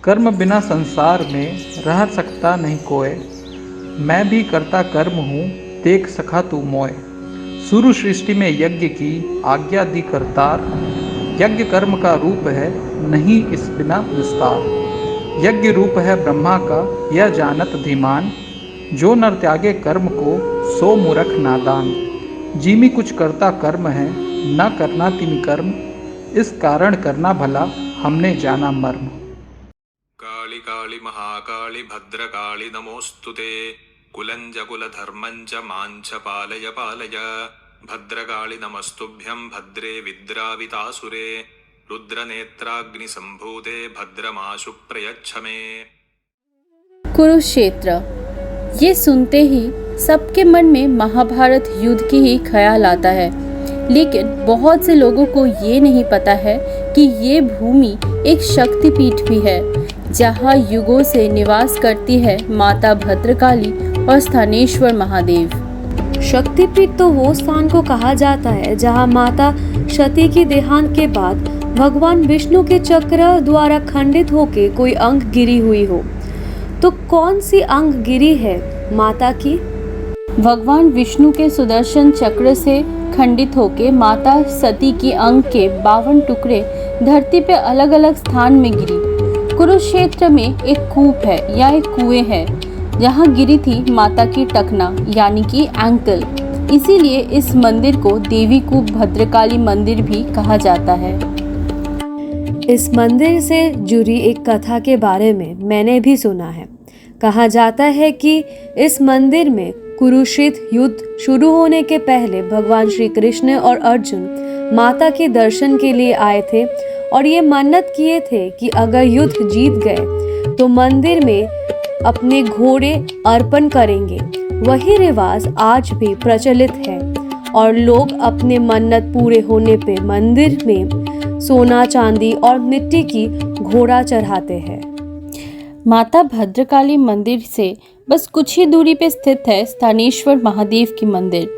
कर्म बिना संसार में रह सकता नहीं कोय। मैं भी करता कर्म हूँ, देख सखा तू मोय। शुरू सृष्टि में यज्ञ की आज्ञा दी करतार। यज्ञ कर्म का रूप है, नहीं इस बिना विस्तार। यज्ञ रूप है ब्रह्मा का, यह जानत धीमान। जो नर त्यागे कर्म को, सो मूर्ख नादान। जिमि कुछ करता कर्म है, न करना तिमि कर्म। इस कारण करना भला, हमने जाना मर्म। काली काली महाकाली भद्रकाली नमोस्तुते। कुलंज कुलधर्मंच मांच पालय पालय। भद्रकाली नमस्तुभ्यं भद्रे विद्रावितासुरे। रुद्रनेत्राग्निसंभूते भद्रमाशु प्रयच्छ मे। कुरुक्षेत्र। ये सुनते ही सबके मन में महाभारत युद्ध की ही ख्याल आता है, लेकिन बहुत से लोगों को ये नहीं पता है कि ये भूमि एक शक्तिपीठ भी है, जहाँ युगों से निवास करती है माता भद्रकाली और स्थानेश्वर महादेव। शक्तिपीठ तो वो स्थान को कहा जाता है जहाँ माता सती की देहांत के बाद भगवान विष्णु के चक्र द्वारा खंडित होके कोई अंग गिरी हुई हो। तो कौन सी अंग गिरी है माता की? भगवान विष्णु के सुदर्शन चक्र से खंडित होके माता सती की अंग के 52 टुकड़े धरती पे अलग अलग स्थान में गिरी। कुरुक्षेत्र में एक कूप है या एक कुएं है, जहाँ गिरी थी माता की टखना यानी कि एंकल। इसीलिए इस मंदिर को देवी कूप भद्रकाली मंदिर भी कहा जाता है। इस मंदिर से जुड़ी एक कथा के बारे में मैंने भी सुना है। कहा जाता है कि इस मंदिर में कुरुक्षेत्र युद्ध शुरू होने के पहले भगवान श्री कृष्ण और अर्जुन माता के दर्शन के लिए आए थे और ये मन्नत किए थे कि अगर युद्ध जीत गए तो मंदिर में अपने घोड़े अर्पण करेंगे। वही रिवाज आज भी प्रचलित है और लोग अपने मन्नत पूरे होने पे मंदिर में सोना चांदी और मिट्टी की घोड़ा चढ़ाते हैं। माता भद्रकाली मंदिर से बस कुछ ही दूरी पे स्थित है स्थानेश्वर महादेव की मंदिर।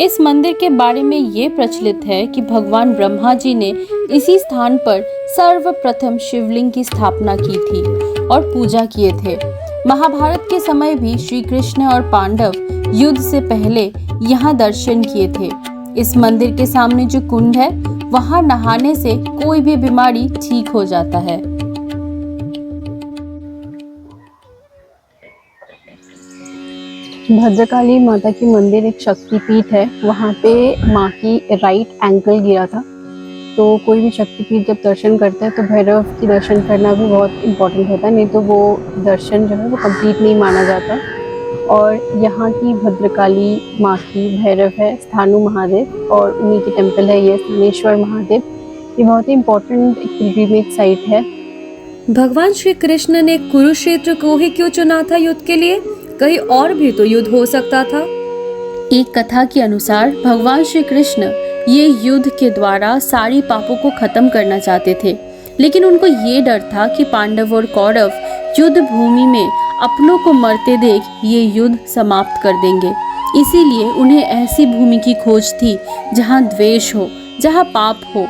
इस मंदिर के बारे में ये प्रचलित है कि भगवान ब्रह्मा जी ने इसी स्थान पर सर्वप्रथम शिवलिंग की स्थापना की थी और पूजा किए थे। महाभारत के समय भी श्री कृष्ण और पांडव युद्ध से पहले यहाँ दर्शन किए थे। इस मंदिर के सामने जो कुंड है, वहाँ नहाने से कोई भी बीमारी ठीक हो जाता है। भद्रकाली माता की मंदिर एक शक्तिपीठ है। वहाँ पे माँ की राइट एंकल गिरा था, तो कोई भी शक्तिपीठ जब दर्शन करता है तो भैरव की दर्शन करना भी बहुत इम्पोर्टेंट होता है, नहीं तो वो दर्शन जो है वो कंप्लीट नहीं माना जाता। और यहाँ की भद्रकाली माँ की भैरव है स्थानु महादेव और उन्हीं की टेम्पल है ये स्थानेश्वर महादेव। ये बहुत ही इम्पोर्टेंट एक पिलग्रिमेज साइट है। भगवान श्री कृष्ण ने कुरुक्षेत्र को ही क्यों चुना था युद्ध के लिए? कहीं और भी तो युद्ध हो सकता था। एक कथा के अनुसार भगवान श्री कृष्ण ये युद्ध के द्वारा सारी पापों को खत्म करना चाहते थे, लेकिन उनको ये डर था कि पांडव और कौरव युद्ध भूमि में अपनों को मरते देख ये युद्ध समाप्त कर देंगे। इसीलिए उन्हें ऐसी भूमि की खोज थी जहाँ द्वेष हो, जहाँ पाप हो।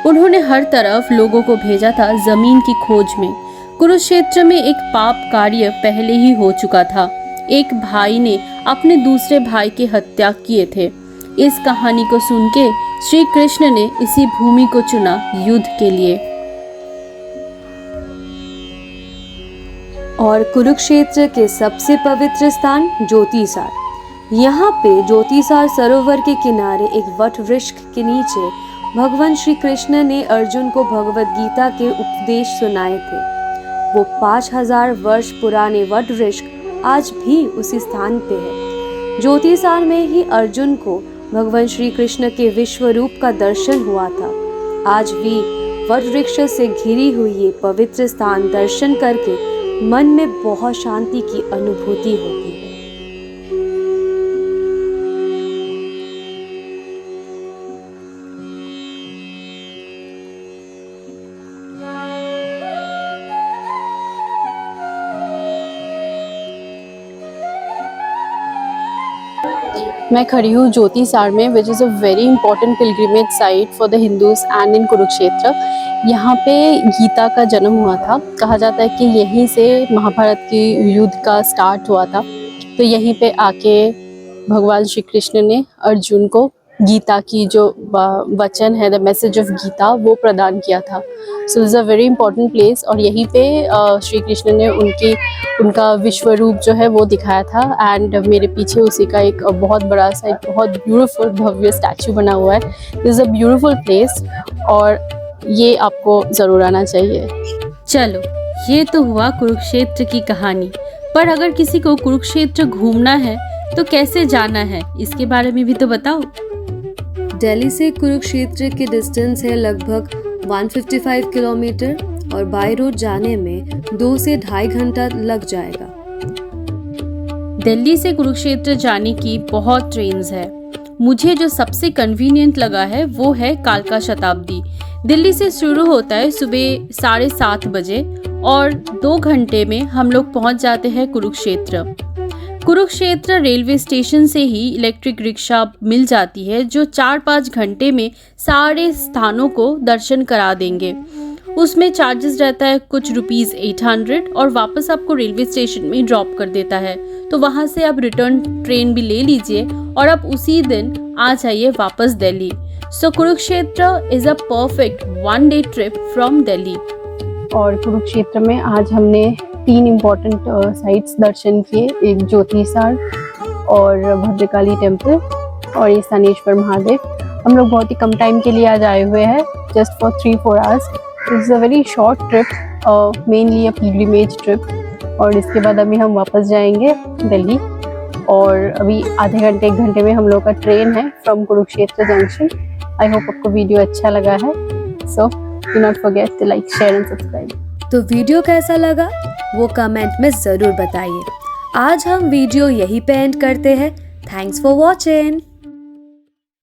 उन्होंने हर तरफ लोगों को भेजा था जमीन की खोज में। कुरुक्षेत्र में एक पाप कार्य पहले ही हो चुका था। एक भाई ने अपने दूसरे भाई की हत्या किए थे। इस कहानी को सुन के श्री कृष्ण ने इसी भूमि को चुना युद्ध के लिए। और कुरुक्षेत्र के सबसे पवित्र स्थान ज्योतिसार। यहाँ पे ज्योतिसार सरोवर के किनारे एक वट वृक्ष के नीचे भगवान श्री कृष्ण ने अर्जुन को भगवत गीता के उपदेश सुनाए थे। वो 5000 वर्ष पुराने वट वृक्ष आज भी उसी स्थान पे है। ज्योतिसार में ही अर्जुन को भगवान श्री कृष्ण के विश्व रूप का दर्शन हुआ था। आज भी वट वृक्ष से घिरी हुई ये पवित्र स्थान दर्शन करके मन में बहुत शांति की अनुभूति होती है। मैं खड़ी हूँ ज्योतिसार में, which is a very important pilgrimage site for the Hindus and in Kurukshetra. यहाँ पे गीता का जन्म हुआ था। कहा जाता है कि यहीं से महाभारत की युद्ध का स्टार्ट हुआ था। तो यहीं पे आके भगवान श्री कृष्ण ने अर्जुन को गीता की जो वचन है, द मैसेज ऑफ गीता, वो प्रदान किया था। So is a very important place. और यहीं पे श्री कृष्ण ने उनका विश्व रूप जो है वो दिखाया था। एंड मेरे पीछे उसी का एक बहुत बड़ा सा, एक बहुत ब्यूटीफुल भव्य स्टैचू बना हुआ है। This is a beautiful place और ये आपको ज़रूर आना चाहिए। चलो, ये तो हुआ कुरुक्षेत्र की कहानी, पर अगर किसी को कुरुक्षेत्र घूमना है तो कैसे जाना है, इसके बारे में भी तो बताओ। दिल्ली से कुरुक्षेत्र की डिस्टेंस है लगभग 155 किलोमीटर और बाई रोड जाने में 2 से 2.5 घंटा लग जाएगा। दिल्ली से कुरुक्षेत्र जाने की बहुत ट्रेन्स है। मुझे जो सबसे कन्वीनियंट लगा है वो है कालका शताब्दी। दिल्ली से शुरू होता है सुबह 7:30 बजे और 2 घंटे में हम लोग पहुंच जाते हैं कुरुक्षेत्र। कुरुक्षेत्र रेलवे स्टेशन से ही इलेक्ट्रिक रिक्शा मिल जाती है जो 4-5 घंटे में सारे स्थानों को दर्शन करा देंगे। उसमें चार्जेस रहता है कुछ ₹800 और वापस आपको रेलवे स्टेशन में ड्रॉप कर देता है। तो वहाँ से आप रिटर्न ट्रेन भी ले लीजिए और आप उसी दिन आ जाइए वापस Delhi. So Kurukshetra is a perfect 1 day trip from Delhi. और कुरुक्षेत्र में आज हमने 3 इम्पॉर्टेंट साइट्स दर्शन किए, एक ज्योतिसार और भद्रकाली टेम्पल और ये स्थानेश्वर महादेव। हम लोग बहुत ही कम टाइम के लिए आज आए हुए हैं, just for 3-4 hours. It's a very short trip, mainly a pilgrimage trip. और इसके बाद अभी हम वापस जाएंगे दिल्ली और अभी आधे घंटे 1 घंटे में हम लोग का ट्रेन है from Kurukshetra junction. I hope आपको वीडियो अच्छा लगा है। So do not forget to like, share and subscribe. तो वीडियो कैसा लगा वो कमेंट में ज़रूर बताइए। आज हम वीडियो यहीं पे एंड करते हैं। Thanks for watching.